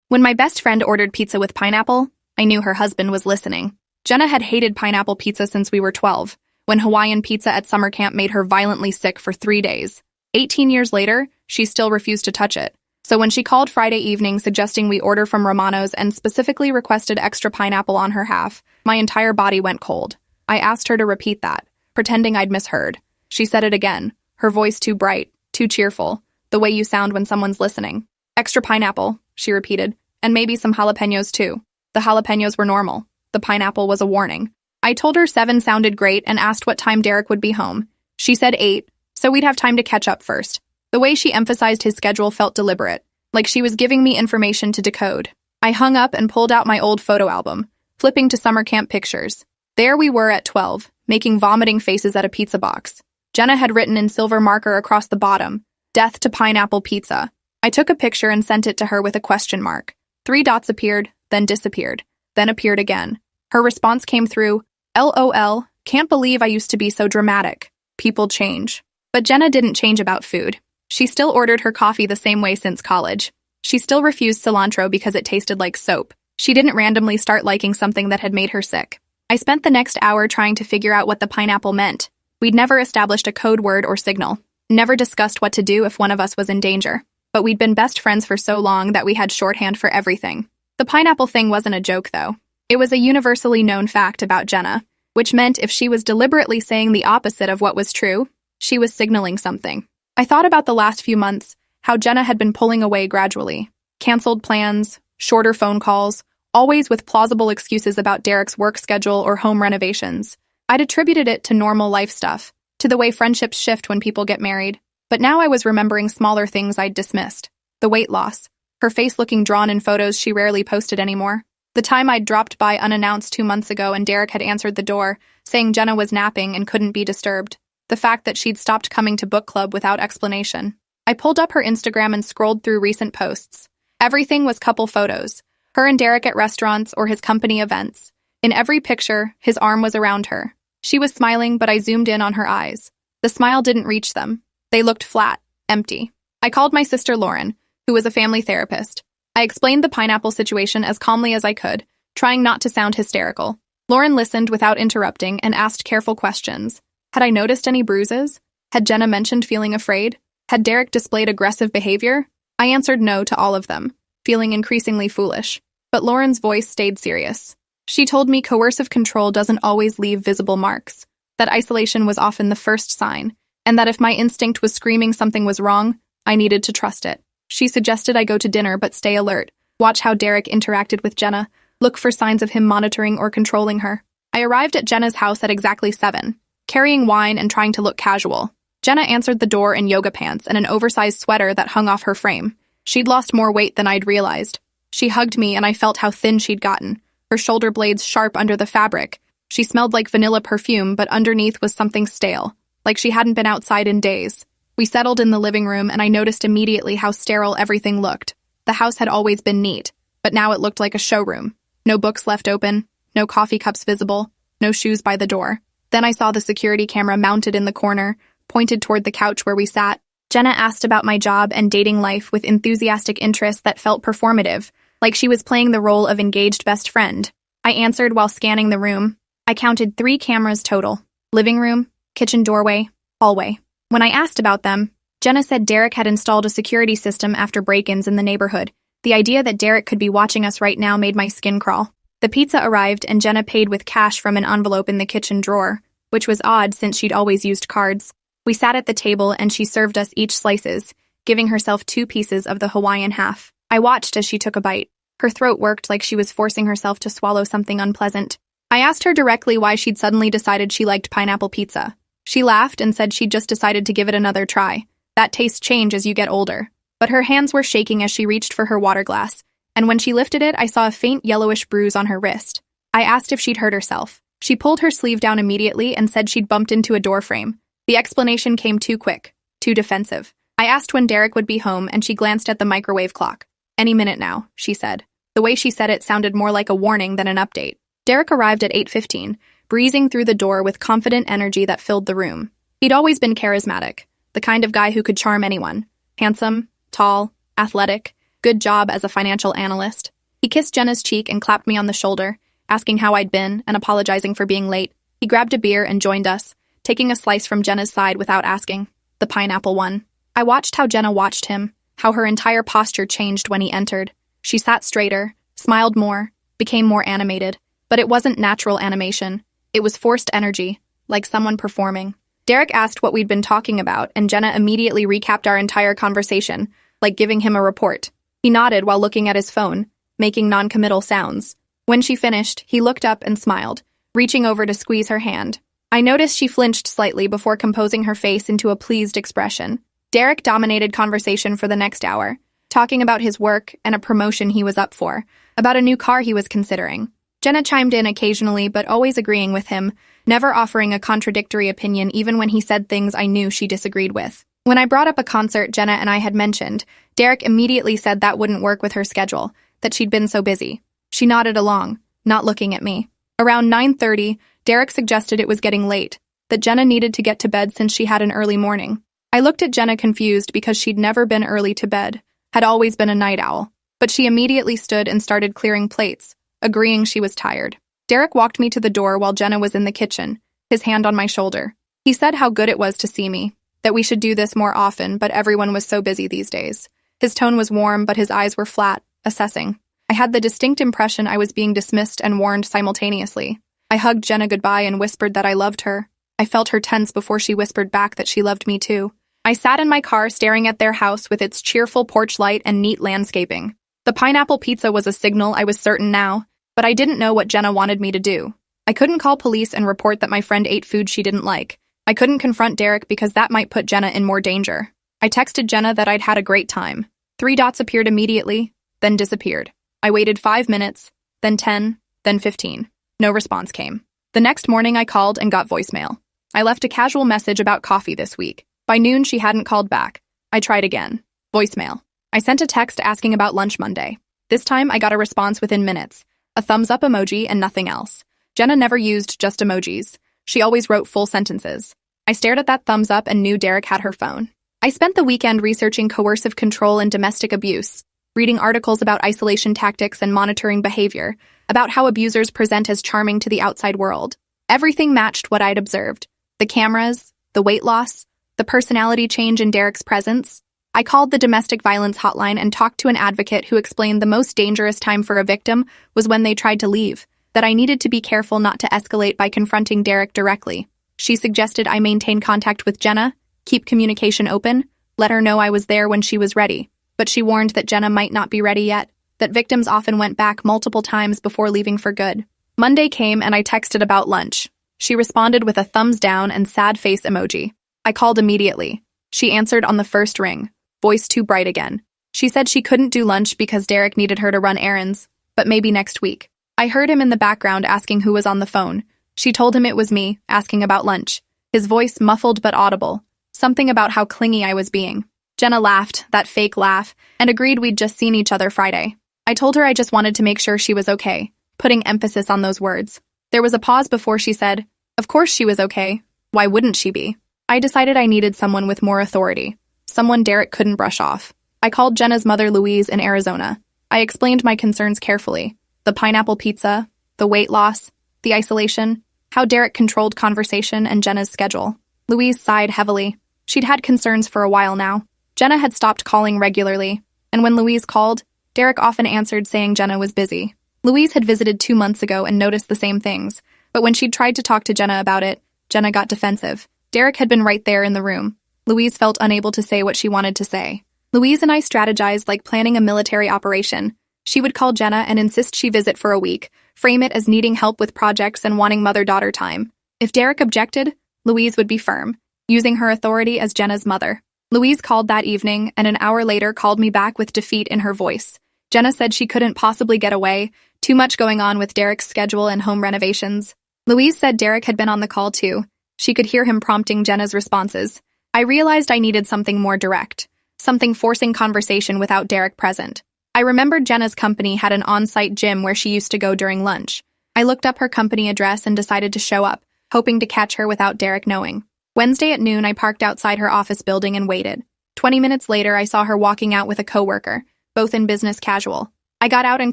When my best friend ordered pizza with pineapple, I knew her husband was listening. Jenna had hated pineapple pizza since we were 12, when Hawaiian pizza at summer camp made her violently sick for 3 days. 18 years later, she still refused to touch it. So when she called Friday evening suggesting we order from Romano's and specifically requested extra pineapple on her half, my entire body went cold. I asked her to repeat that, pretending I'd misheard. She said it again, her voice too bright, too cheerful, the way you sound when someone's listening. Extra pineapple, she repeated, and maybe some jalapenos too. The jalapenos were normal. The pineapple was a warning. I told her 7 sounded great and asked what time Derek would be home. She said 8, so we'd have time to catch up first. The way she emphasized his schedule felt deliberate, like she was giving me information to decode. I hung up and pulled out my old photo album, flipping to summer camp pictures. There we were at 12, making vomiting faces at a pizza box. Jenna had written in silver marker across the bottom, "Death to pineapple pizza." I took a picture and sent it to her with a question mark. 3 dots appeared, then disappeared, then appeared again. Her response came through, "LOL, can't believe I used to be so dramatic. People change." But Jenna didn't change about food. She still ordered her coffee the same way since college. She still refused cilantro because it tasted like soap. She didn't randomly start liking something that had made her sick. I spent the next hour trying to figure out what the pineapple meant. We'd never established a code word or signal, never discussed what to do if one of us was in danger. But we'd been best friends for so long that we had shorthand for everything. The pineapple thing wasn't a joke, though. It was a universally known fact about Jenna, which meant if she was deliberately saying the opposite of what was true, she was signaling something. I thought about the last few months, how Jenna had been pulling away gradually. Canceled plans, shorter phone calls, always with plausible excuses about Derek's work schedule or home renovations. I'd attributed it to normal life stuff, to the way friendships shift when people get married. But now I was remembering smaller things I'd dismissed. The weight loss, her face looking drawn in photos she rarely posted anymore. The time I'd dropped by unannounced 2 months ago and Derek had answered the door, saying Jenna was napping and couldn't be disturbed. The fact that she'd stopped coming to book club without explanation. I pulled up her Instagram and scrolled through recent posts. Everything was couple photos. Her and Derek at restaurants or his company events. In every picture, his arm was around her. She was smiling, but I zoomed in on her eyes. The smile didn't reach them. They looked flat, empty. I called my sister Lauren, who was a family therapist. I explained the pineapple situation as calmly as I could, trying not to sound hysterical. Lauren listened without interrupting and asked careful questions. Had I noticed any bruises? Had Jenna mentioned feeling afraid? Had Derek displayed aggressive behavior? I answered no to all of them, feeling increasingly foolish. But Lauren's voice stayed serious. She told me coercive control doesn't always leave visible marks, that isolation was often the first sign, and that if my instinct was screaming something was wrong, I needed to trust it. She suggested I go to dinner but stay alert, watch how Derek interacted with Jenna, look for signs of him monitoring or controlling her. I arrived at Jenna's house at exactly 7. Carrying wine and trying to look casual. Jenna answered the door in yoga pants and an oversized sweater that hung off her frame. She'd lost more weight than I'd realized. She hugged me and I felt how thin she'd gotten, her shoulder blades sharp under the fabric. She smelled like vanilla perfume, but underneath was something stale, like she hadn't been outside in days. We settled in the living room and I noticed immediately how sterile everything looked. The house had always been neat, but now it looked like a showroom. No books left open, no coffee cups visible, no shoes by the door. Then I saw the security camera mounted in the corner, pointed toward the couch where we sat. Jenna asked about my job and dating life with enthusiastic interest that felt performative, like she was playing the role of engaged best friend. I answered while scanning the room. I counted 3 cameras total. Living room, kitchen doorway, hallway. When I asked about them, Jenna said Derek had installed a security system after break-ins in the neighborhood. The idea that Derek could be watching us right now made my skin crawl. The pizza arrived and Jenna paid with cash from an envelope in the kitchen drawer, which was odd since she'd always used cards. We sat at the table and she served us each slices, giving herself 2 pieces of the Hawaiian half. I watched as she took a bite. Her throat worked like she was forcing herself to swallow something unpleasant. I asked her directly why she'd suddenly decided she liked pineapple pizza. She laughed and said she'd just decided to give it another try. That tastes change as you get older. But her hands were shaking as she reached for her water glass, and when she lifted it, I saw a faint yellowish bruise on her wrist. I asked if she'd hurt herself. She pulled her sleeve down immediately and said she'd bumped into a door frame. The explanation came too quick, too defensive. I asked when Derek would be home, and she glanced at the microwave clock. "Any minute now," she said. The way she said it sounded more like a warning than an update. Derek arrived at 8:15, breezing through the door with confident energy that filled the room. He'd always been charismatic, the kind of guy who could charm anyone. Handsome, tall, athletic, Good job as a financial analyst. He kissed Jenna's cheek and clapped me on the shoulder, asking how I'd been and apologizing for being late. He grabbed a beer and joined us, taking a slice from Jenna's side without asking. The pineapple one. I watched how Jenna watched him, how her entire posture changed when he entered. She sat straighter, smiled more, became more animated. But it wasn't natural animation. It was forced energy, like someone performing. Derek asked what we'd been talking about, and Jenna immediately recapped our entire conversation, like giving him a report. He nodded while looking at his phone, making non-committal sounds. When she finished, he looked up and smiled, reaching over to squeeze her hand. I noticed she flinched slightly before composing her face into a pleased expression. Derek dominated conversation for the next hour, talking about his work and a promotion he was up for, about a new car he was considering. Jenna chimed in occasionally, but always agreeing with him, never offering a contradictory opinion even when he said things I knew she disagreed with. When I brought up a concert Jenna and I had mentioned, Derek immediately said that wouldn't work with her schedule, that she'd been so busy. She nodded along, not looking at me. Around 9:30, Derek suggested it was getting late, that Jenna needed to get to bed since she had an early morning. I looked at Jenna confused because she'd never been early to bed, had always been a night owl. But she immediately stood and started clearing plates, agreeing she was tired. Derek walked me to the door while Jenna was in the kitchen, his hand on my shoulder. He said how good it was to see me, that we should do this more often, but everyone was so busy these days. His tone was warm, but his eyes were flat, assessing. I had the distinct impression I was being dismissed and warned simultaneously. I hugged Jenna goodbye and whispered that I loved her. I felt her tense before she whispered back that she loved me too. I sat in my car staring at their house with its cheerful porch light and neat landscaping. The pineapple pizza was a signal, I was certain now, but I didn't know what Jenna wanted me to do. I couldn't call police and report that my friend ate food she didn't like. I couldn't confront Derek because that might put Jenna in more danger. I texted Jenna that I'd had a great time. 3 dots appeared immediately, then disappeared. I waited 5 minutes, then 10, then 15. No response came. The next morning I called and got voicemail. I left a casual message about coffee this week. By noon she hadn't called back. I tried again. Voicemail. I sent a text asking about lunch Monday. This time I got a response within minutes. A thumbs up emoji and nothing else. Jenna never used just emojis. She always wrote full sentences. I stared at that thumbs up and knew Derek had her phone. I spent the weekend researching coercive control and domestic abuse, reading articles about isolation tactics and monitoring behavior, about how abusers present as charming to the outside world. Everything matched what I'd observed. The cameras, the weight loss, the personality change in Derek's presence. I called the domestic violence hotline and talked to an advocate who explained the most dangerous time for a victim was when they tried to leave, that I needed to be careful not to escalate by confronting Derek directly. She suggested I maintain contact with Jenna, keep communication open, let her know I was there when she was ready. But she warned that Jenna might not be ready yet, that victims often went back multiple times before leaving for good. Monday came and I texted about lunch. She responded with a thumbs down and sad face emoji. I called immediately. She answered on the first ring, voice too bright again. She said she couldn't do lunch because Derek needed her to run errands, but maybe next week. I heard him in the background asking who was on the phone. She told him it was me, asking about lunch. His voice muffled but audible, something about how clingy I was being. Jenna laughed, that fake laugh, and agreed we'd just seen each other Friday. I told her I just wanted to make sure she was okay, putting emphasis on those words. There was a pause before she said, "Of course she was okay. Why wouldn't she be?" I decided I needed someone with more authority, someone Derek couldn't brush off. I called Jenna's mother Louise in Arizona. I explained my concerns carefully. The pineapple pizza, the weight loss, the isolation, how Derek controlled conversation and Jenna's schedule. Louise sighed heavily. She'd had concerns for a while now. Jenna had stopped calling regularly, and when Louise called, Derek often answered saying Jenna was busy. Louise had visited 2 months ago and noticed the same things, but when she'd tried to talk to Jenna about it, Jenna got defensive. Derek had been right there in the room. Louise felt unable to say what she wanted to say. Louise and I strategized like planning a military operation. She would call Jenna and insist she visit for a week, frame it as needing help with projects and wanting mother-daughter time. If Derek objected, Louise would be firm, using her authority as Jenna's mother. Louise called that evening, and an hour later called me back with defeat in her voice. Jenna said she couldn't possibly get away, too much going on with Derek's schedule and home renovations. Louise said Derek had been on the call too. She could hear him prompting Jenna's responses. I realized I needed something more direct, something forcing conversation without Derek present. I remembered Jenna's company had an on-site gym where she used to go during lunch. I looked up her company address and decided to show up, hoping to catch her without Derek knowing. Wednesday at noon, I parked outside her office building and waited. 20 minutes later, I saw her walking out with a coworker, both in business casual. I got out and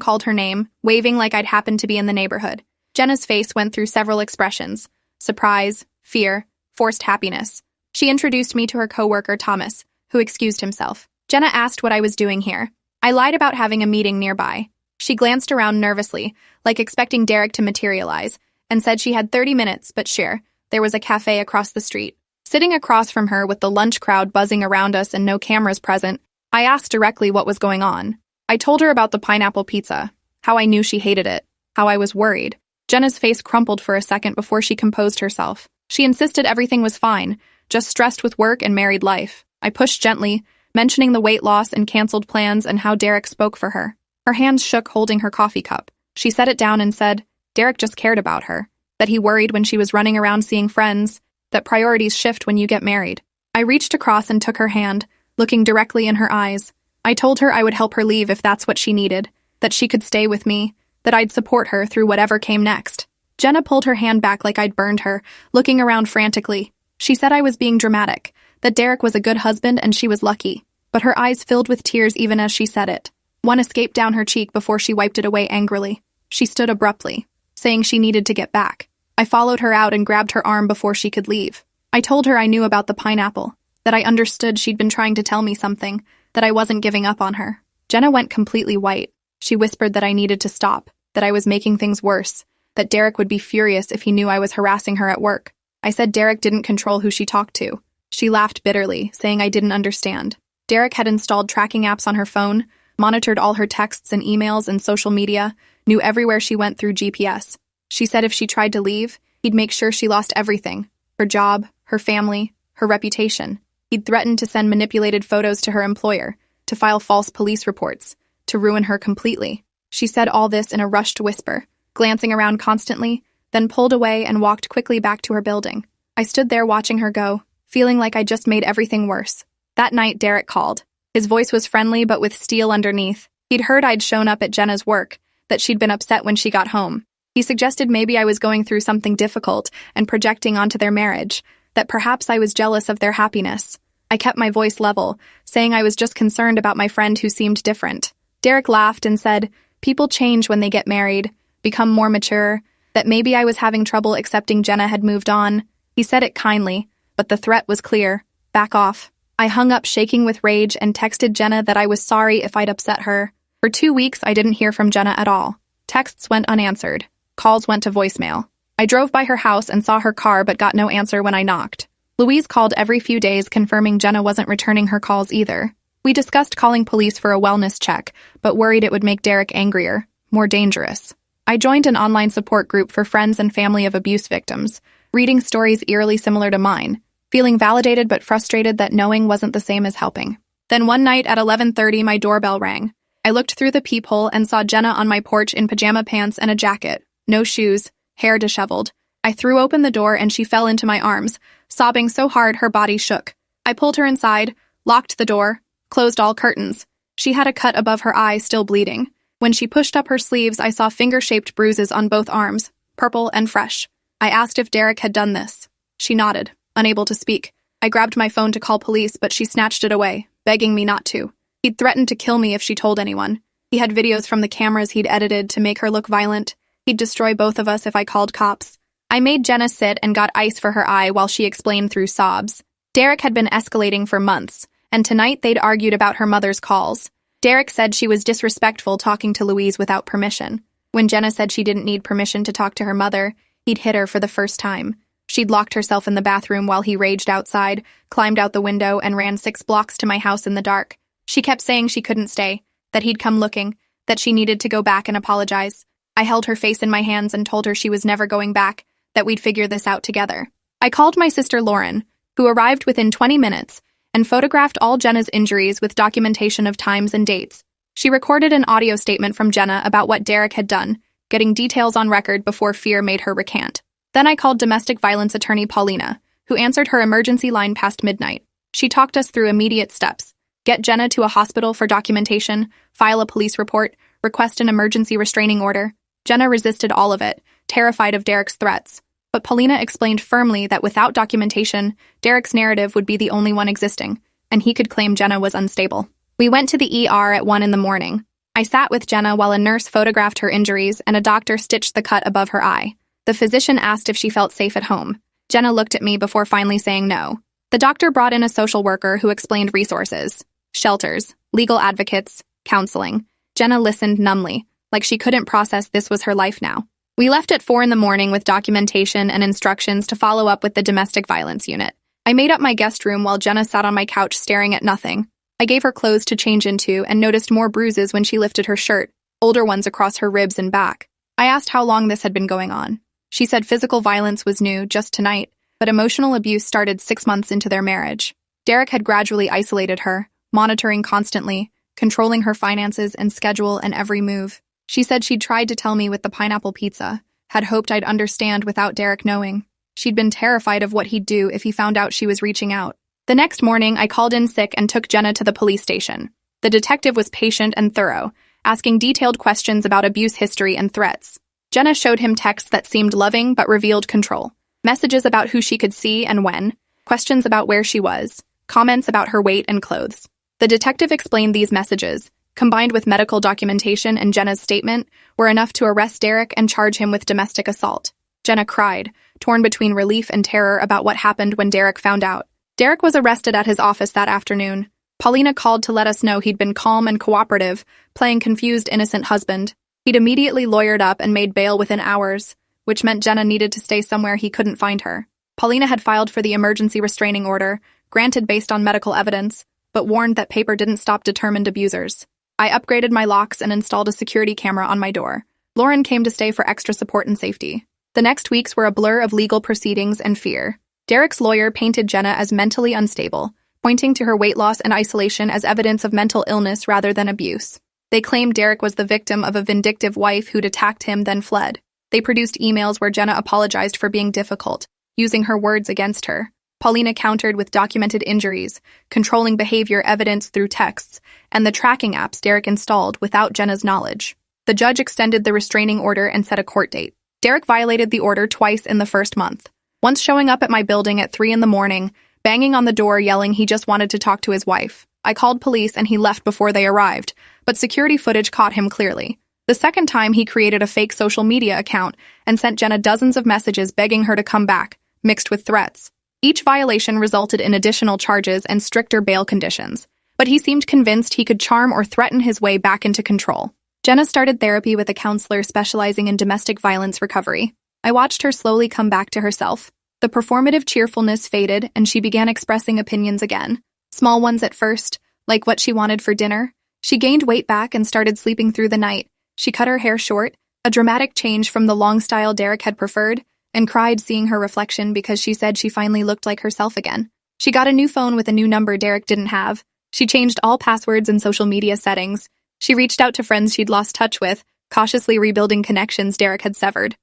called her name, waving like I'd happened to be in the neighborhood. Jenna's face went through several expressions: surprise, fear, forced happiness. She introduced me to her coworker, Thomas, who excused himself. Jenna asked what I was doing here. I lied about having a meeting nearby. She glanced around nervously, like expecting Derek to materialize, and said she had 30 minutes, but sure, there was a cafe across the street. Sitting across from her with the lunch crowd buzzing around us and no cameras present, I asked directly what was going on. I told her about the pineapple pizza, how I knew she hated it, how I was worried. Jenna's face crumpled for a second before she composed herself. She insisted everything was fine, just stressed with work and married life. I pushed gently, mentioning the weight loss and canceled plans and how Derek spoke for her. Her hands shook holding her coffee cup. She set it down and said, Derek just cared about her, that he worried when she was running around seeing friends, that priorities shift when you get married. I reached across and took her hand, looking directly in her eyes. I told her I would help her leave if that's what she needed, that she could stay with me, that I'd support her through whatever came next. Jenna pulled her hand back like I'd burned her, looking around frantically. She said I was being dramatic, that Derek was a good husband and she was lucky, but her eyes filled with tears even as she said it. One escaped down her cheek before she wiped it away angrily. She stood abruptly, saying she needed to get back. I followed her out and grabbed her arm before she could leave. I told her I knew about the pineapple, that I understood she'd been trying to tell me something, that I wasn't giving up on her. Jenna went completely white. She whispered that I needed to stop, that I was making things worse, that Derek would be furious if he knew I was harassing her at work. I said Derek didn't control who she talked to. She laughed bitterly, saying I didn't understand. Derek had installed tracking apps on her phone, monitored all her texts and emails and social media, knew everywhere she went through GPS. She said if she tried to leave, he'd make sure she lost everything: her job, her family, her reputation. He'd threatened to send manipulated photos to her employer, to file false police reports, to ruin her completely. She said all this in a rushed whisper, glancing around constantly, then pulled away and walked quickly back to her building. I stood there watching her go, feeling like I just made everything worse. That night, Derek called. His voice was friendly but with steel underneath. He'd heard I'd shown up at Jenna's work, that she'd been upset when she got home. He suggested maybe I was going through something difficult and projecting onto their marriage, that perhaps I was jealous of their happiness. I kept my voice level, saying I was just concerned about my friend who seemed different. Derek laughed and said, people change when they get married, become more mature, that maybe I was having trouble accepting Jenna had moved on. He said it kindly, but the threat was clear. Back off. I hung up shaking with rage and texted Jenna that I was sorry if I'd upset her. For 2 weeks, I didn't hear from Jenna at all. Texts went unanswered. Calls went to voicemail. I drove by her house and saw her car but got no answer when I knocked. Louise called every few days confirming Jenna wasn't returning her calls either. We discussed calling police for a wellness check, but worried it would make Derek angrier, more dangerous. I joined an online support group for friends and family of abuse victims, reading stories eerily similar to mine, feeling validated but frustrated that knowing wasn't the same as helping. Then one night at 11:30, my doorbell rang. I looked through the peephole and saw Jenna on my porch in pajama pants and a jacket, no shoes, hair disheveled. I threw open the door and she fell into my arms, sobbing so hard her body shook. I pulled her inside, locked the door, closed all curtains. She had a cut above her eye still bleeding. When she pushed up her sleeves, I saw finger-shaped bruises on both arms, purple and fresh. I asked if Derek had done this. She nodded, unable to speak. I grabbed my phone to call police, but she snatched it away, begging me not to. He'd threatened to kill me if she told anyone. He had videos from the cameras he'd edited to make her look violent. He'd destroy both of us if I called cops. I made Jenna sit and got ice for her eye while she explained through sobs. Derek had been escalating for months, and tonight they'd argued about her mother's calls. Derek said she was disrespectful talking to Louise without permission. When Jenna said she didn't need permission to talk to her mother, he'd hit her for the first time. She'd locked herself in the bathroom while he raged outside, climbed out the window, and ran 6 blocks to my house in the dark. She kept saying she couldn't stay, that he'd come looking, that she needed to go back and apologize. I held her face in my hands and told her she was never going back, that we'd figure this out together. I called my sister Lauren, who arrived within 20 minutes, and photographed all Jenna's injuries with documentation of times and dates. She recorded an audio statement from Jenna about what Derek had done, getting details on record before fear made her recant. Then I called domestic violence attorney Paulina, who answered her emergency line past midnight. She talked us through immediate steps: get Jenna to a hospital for documentation, file a police report, request an emergency restraining order. Jenna resisted all of it, terrified of Derek's threats. But Paulina explained firmly that without documentation, Derek's narrative would be the only one existing, and he could claim Jenna was unstable. We went to the ER at 1 in the morning. I sat with Jenna while a nurse photographed her injuries and a doctor stitched the cut above her eye. The physician asked if she felt safe at home. Jenna looked at me before finally saying no. The doctor brought in a social worker who explained resources, shelters, legal advocates, counseling. Jenna listened numbly, like she couldn't process this was her life now. We left at 4 in the morning with documentation and instructions to follow up with the domestic violence unit. I made up my guest room while Jenna sat on my couch staring at nothing. I gave her clothes to change into and noticed more bruises when she lifted her shirt, older ones across her ribs and back. I asked how long this had been going on. She said physical violence was new, just tonight, but emotional abuse started 6 months into their marriage. Derek had gradually isolated her, monitoring constantly, controlling her finances and schedule and every move. She said she'd tried to tell me with the pineapple pizza, had hoped I'd understand without Derek knowing. She'd been terrified of what he'd do if he found out she was reaching out. The next morning, I called in sick and took Jenna to the police station. The detective was patient and thorough, asking detailed questions about abuse history and threats. Jenna showed him texts that seemed loving but revealed control, messages about who she could see and when, questions about where she was, comments about her weight and clothes. The detective explained these messages, combined with medical documentation and Jenna's statement, were enough to arrest Derek and charge him with domestic assault. Jenna cried, torn between relief and terror about what happened when Derek found out. Derek was arrested at his office that afternoon. Paulina called to let us know he'd been calm and cooperative, playing confused innocent husband. He'd immediately lawyered up and made bail within hours, which meant Jenna needed to stay somewhere he couldn't find her. Paulina had filed for the emergency restraining order, granted based on medical evidence, but warned that paper didn't stop determined abusers. I upgraded my locks and installed a security camera on my door. Lauren came to stay for extra support and safety. The next weeks were a blur of legal proceedings and fear. Derek's lawyer painted Jenna as mentally unstable, pointing to her weight loss and isolation as evidence of mental illness rather than abuse. They claimed Derek was the victim of a vindictive wife who'd attacked him then fled. They produced emails where Jenna apologized for being difficult, using her words against her. Paulina countered with documented injuries, controlling behavior evidenced through texts, and the tracking apps Derek installed without Jenna's knowledge. The judge extended the restraining order and set a court date. Derek violated the order twice in the first month. Once showing up at my building at 3 in the morning, banging on the door yelling he just wanted to talk to his wife. I called police and he left before they arrived, but security footage caught him clearly. The second time, he created a fake social media account and sent Jenna dozens of messages begging her to come back, mixed with threats. Each violation resulted in additional charges and stricter bail conditions, but he seemed convinced he could charm or threaten his way back into control. Jenna started therapy with a counselor specializing in domestic violence recovery. I watched her slowly come back to herself. The performative cheerfulness faded, and she began expressing opinions again. Small ones at first, like what she wanted for dinner. She gained weight back and started sleeping through the night. She cut her hair short, a dramatic change from the long style Derek had preferred, and cried seeing her reflection because she said she finally looked like herself again. She got a new phone with a new number Derek didn't have. She changed all passwords and social media settings. She reached out to friends she'd lost touch with, cautiously rebuilding connections Derek had severed.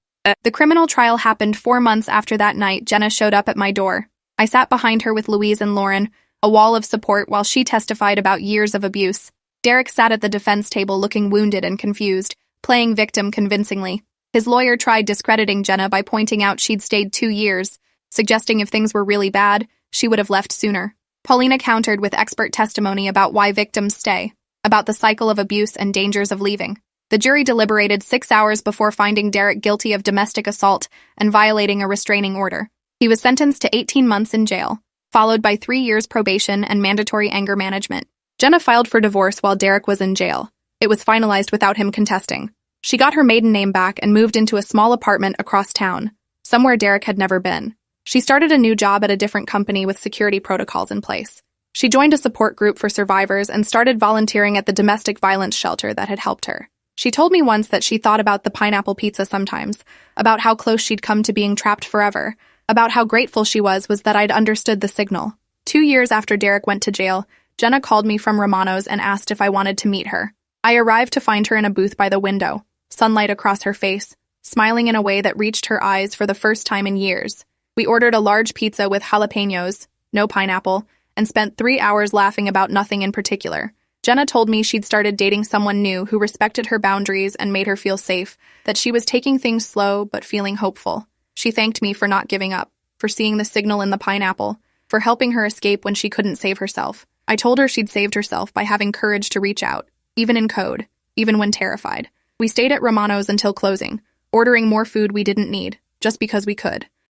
The criminal trial happened 4 months after that night Jenna showed up at my door. I sat behind her with Louise and Lauren, a wall of support while she testified about years of abuse. Derek sat at the defense table looking wounded and confused, playing victim convincingly. His lawyer tried discrediting Jenna by pointing out she'd stayed 2 years, suggesting if things were really bad, she would have left sooner. Paulina countered with expert testimony about why victims stay, about the cycle of abuse and dangers of leaving. The jury deliberated 6 hours before finding Derek guilty of domestic assault and violating a restraining order. He was sentenced to 18 months in jail, followed by 3 years probation and mandatory anger management. Jenna filed for divorce while Derek was in jail. It was finalized without him contesting. She got her maiden name back and moved into a small apartment across town, somewhere Derek had never been. She started a new job at a different company with security protocols in place. She joined a support group for survivors and started volunteering at the domestic violence shelter that had helped her. She told me once that she thought about the pineapple pizza sometimes, about how close she'd come to being trapped forever, about how grateful she was that I'd understood the signal. 2 years after Derek went to jail, Jenna called me from Romano's and asked if I wanted to meet her. I arrived to find her in a booth by the window, sunlight across her face, smiling in a way that reached her eyes for the first time in years. We ordered a large pizza with jalapenos, no pineapple, and spent 3 hours laughing about nothing in particular. Jenna told me she'd started dating someone new who respected her boundaries and made her feel safe, that she was taking things slow but feeling hopeful. She thanked me for not giving up, for seeing the signal in the pineapple, for helping her escape when she couldn't save herself. I told her she'd saved herself by having courage to reach out, even in code, even when terrified. We stayed at Romano's until closing, ordering more food we didn't need, just because we could.